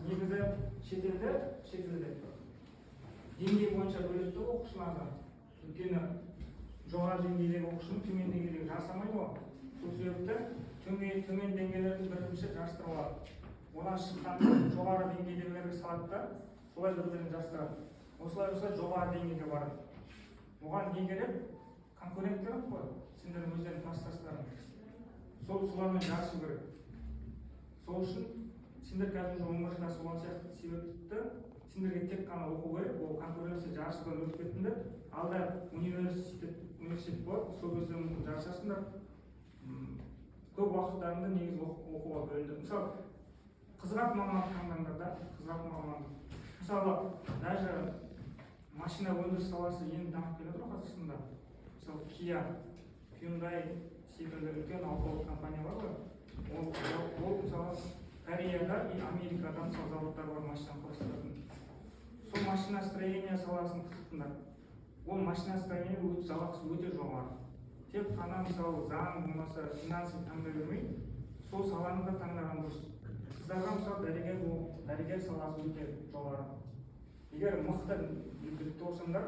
негізі шетелде деңгей бойынша бөледі оқушыларды. Өйткені жоғары деңгейдегі оқушының төмен деңгейдегі жасамайды ғой. Сол себепті төмен деңгейлерді бірінші жарыстыруға, одан шыққанда жоғары деңгейдегілерге салады да солай бір-бірін жарыстырады. Осылай жоғары деңгейге барады. Оған не керек? Конкурент керек қой, сендердің өздерінің класстастарың. Солармен жарысу керек. Сол үшін сендер қазір 11 класс болған сияқты себепті сендерге тек қана оқу керек, ол конкуренция жарыстан өтіп кетіңдер. Алда университет болады, сол кезде жарысасыңдар. Көп уақыттарында негізі оқуға бөлінді. Мысалы, қызығат мамандық таңдаңдар да, қызығат мамандық. Мысалы, даже машина өндіріс саласы енді дамып келеді ғой Қазақстанда. Мысалы, Kia, Hyundai секілді үлкен алпауыт компания бар ғой. Ол мысалы Кореяда и Америкада мысалы заводтар бар машина құрастыратын. Сол машиностроение саласын қызықтыңдар. Ол машиностроение жалақысы өте жоғары. Тек қана мысалы заң болмаса финансы таңдай бермей, сол саланы да таңдаған дұрыс. Қыздарға мысалы дәрігер саласы өте жоғары. Егер мықты білікті болсаңдар,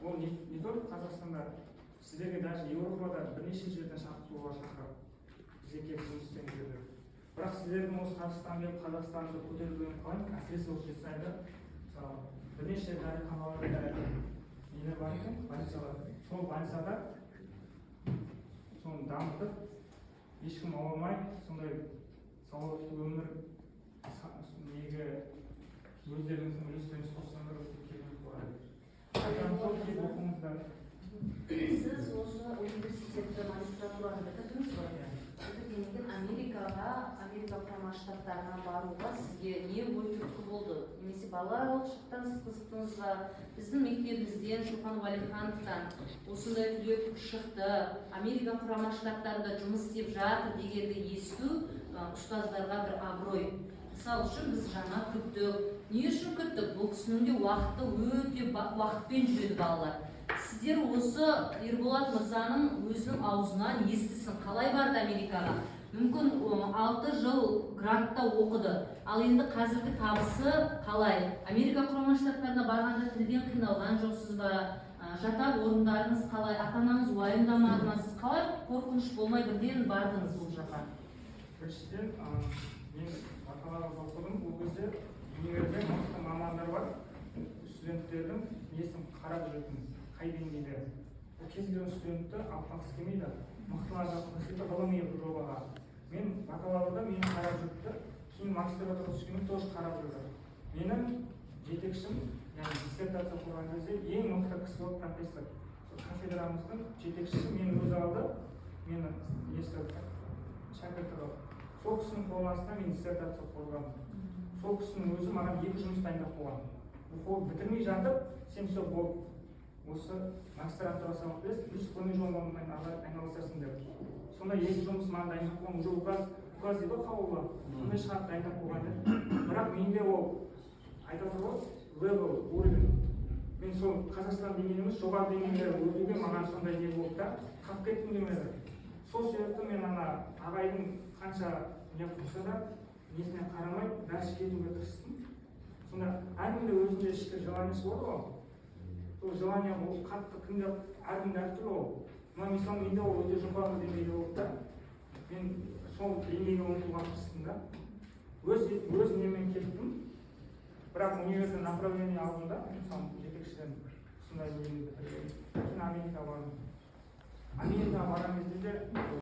ол не только Қазақстанда, сіздерге даже Еуропада бірнеше жерден шақыртуға шақырады. Бізге келіп жұмыс істеңіздер. Бірақ сіздердің осы Қазақстанды көтерілуін қалаймын, әсіресе осы Швейцарияда мысалы бірнеше дәріханаларда нелер бар екен, больницалар. Сол больницада соны дамытып, ешкім ауырмай, сондай салауатты өмір неге өздеріңіздің үлестеріңізді қоссаңдар өте керемет болады. Сіз осы университетті магистратураны бітірдіңіз ғой? Бітіргеннен кейін Америка құрама штаттарына баруға сізге не ой түрткі болды? Немесе балалық шақтан сіз қызықтыңыз ба? Біздің мектебімізден Шуханов Алихановтан осындай түлек шықты, Америка құрама штаттарында жұмыс істеп жатыр дегенді есту ұстаздарға бір абырой. Мысалы үшін біз жаңа күттік. Не үшін күттік? Бұл кісінің де уақыты өте уақытпен жүреді балалар. Сіздер осы Ерболат мырзаның өзінің аузынан естісін, қалай барды Америкаға? Мүмкін 6 жыл грантта оқыды. Ал енді қазіргі табысы қалай? Америка құрама штаттарына барғанда тілден қиналған жоқсыз ба? Жатақ орындарыңыз қалай? Ата-анаңыз уайымдамады ма? Сіз қалай қорқыныш болмай бірден бардыңыз бұл жаққа? Біріншіден, мен бакалавр оқыдым. Бұл кезде универде мықты мамандар бар. Студенттердің несін қарап жүретінбіз. Қай деңгейде. Кез келген студентті алпақсы келмейді. Мықтылар жақын ғылыми жобаға. Мен бакалаврда мені қарап жүрді, кейін магистратураға түскенде тоже қарап жүрді. Менің жетекшім, яғни диссертация қорған кезде ең мықты кісі болып профессор. Кафедрамыздың жетекшісі мені өзі алды, мені шәкірті қылып. Сол кісінің қолының астынан мен диссертация қорғадым. Сол кісінің өзі маған 2 жұмыс дайындап қойған. Оқу бітірмей жатып, сен все болып осы магистратура сабақ бересің, плюс ғылыми жобамен айналысасың деп. Сонда 2 жұмыс маған дайындап қойған, уже указ дейді ғой қаулы, сондай шығарып дайындап қойған еді. Бірақ менде ол айтып отыр ғой, level, уровень. Мен сол Қазақстан деңгейінен емес, жоғары деңгейге өтуге маған сондай не болды да, қалып кеттім демеді. Сол себепті мен ағайдың қанша не қылса да, несіне қарамай, дәріс кетуге тырыстым. Сонда әркімде өзінде ішкі желаниесі болады ғой. Сол желание ол қатты кімде әркімде әртүрлі ол. Мысалы менде ол өте жоғары деңгейде болды да, мен сол деңгейге ұмтылуға тырыстым да. Өз немен кеттім. Бірақ университет направление алдым да, мысалы жетекшіден сондай нені бітірген. Америкаға бардым. Америкаға барған кезде